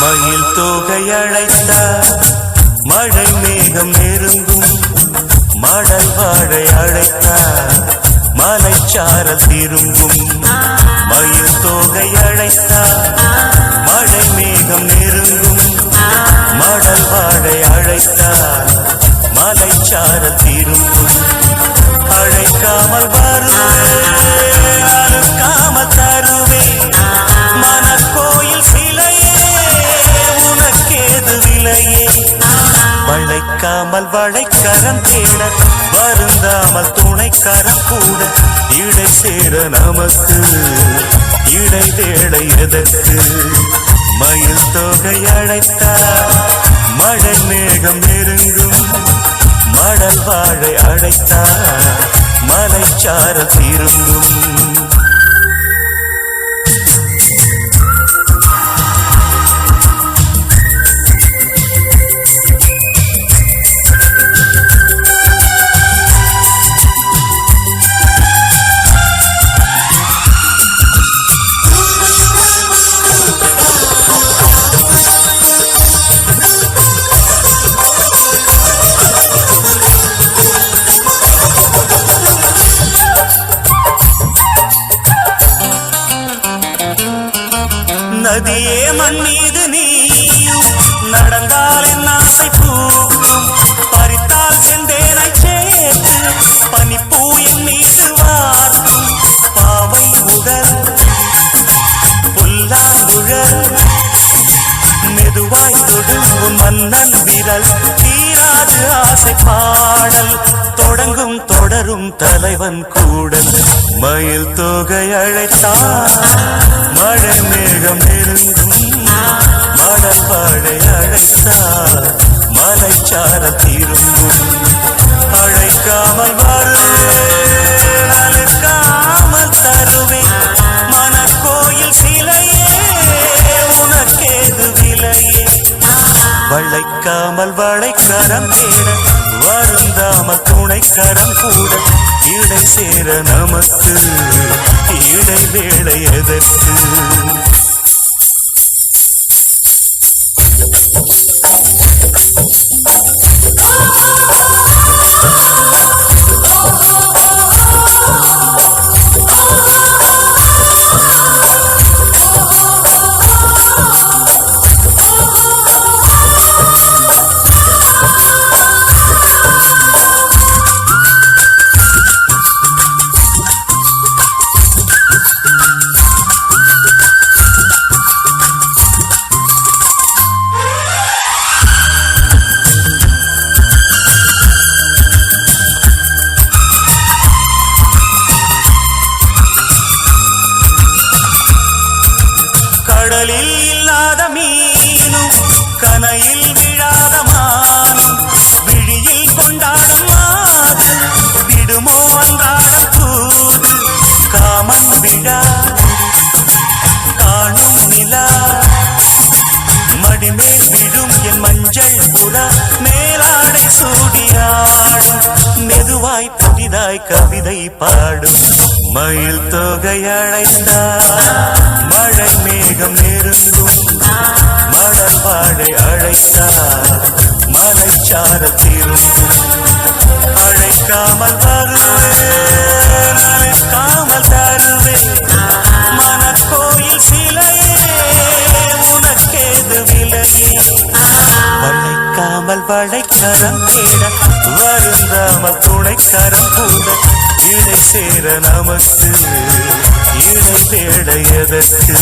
மயில் தோகை அழைத்தார் மழை மேகம் நெருங்கும் மடல் வாழை அழைத்தார் மலைச்சாரல் திரும்பும் மயில் தோகை அழைத்தார் மழை மேகம் நெருங்கும் மடல் வாழை அழைத்தார் மலைச்சாரல் திரும்பும் அழைக்காமல் வருவேன் அறுக்காமல் தருவேன் மனக்கோயில் சிலையே உனக்கேது விலையே வளைக்காமல் வளைக்கரம் தேட வருந்தாமல் துணைக்கரம் கூட இடை சேர நமக்கு இடை வேளை எதற்கு மயில் தொகை அழைத்தார் மழை மேகம் நெருங்கும் மடல் வாழை அழைத்தார் மலைச்சாரல் திரும்பும் நதியே மண் மீது நீயும் நடந்தால் என் ஆசை பூக்கும் பறித்தால் செந்தேனை சேர்த்து பனிப்பூ என் மீது வார்க்கும் பாவை உடல் புல்லாங்குழல் மெதுவாய் தொடும் மன்னன் விரல் தீராது ஆசை பாடல் தொடங்கும் தொடரும் தலைவன் கூடல் மயில் தொகை அழைத்தார் மழை மேகம் நெருங்கும் மடல் வாழை அழைத்தார் மலைச்சாரல் திரும்பும் அழைக்காமல் வருவேன் அழைக்காமல் தருவேன் மனக்கோயில் சிலையே உனக்கேது விலையே வளைக்காமல் வளைக்கரம் தேட வருந்தாமல் துணைக்கரம் கூட இடை சேர நமக்கு இடை வேளை எதற்கு கடலில் இல்லாத மீனும் கனையில் விழாத மானும் விழியில் கொண்டாடும் மாது விடுமோ அன்றாட தூது காமன் விழா காணும் நிலா மடிமேல் விழும் என் மஞ்சள் புறா மேலாடை சூடியாடும் மெதுவாய் புதிதாய் கவிதை பாடும் மயில் தொகை அழைத்தார் மழை மேகம் நெருங்கும் மடல் வாழை அழைத்தார் மலைச்சாரல் திரும்பும் அழைக்காமல் வருவேன் அழைக்காமல் தருவேன் மனக்கோயில் சிலையே உனக்கேது விலையே வளைக்காமல் வளைக்கரம் தேட வருந்தாமல் துணைக்கரம் கூட இடை சேர நமக்கு இடை தேட எதற்கு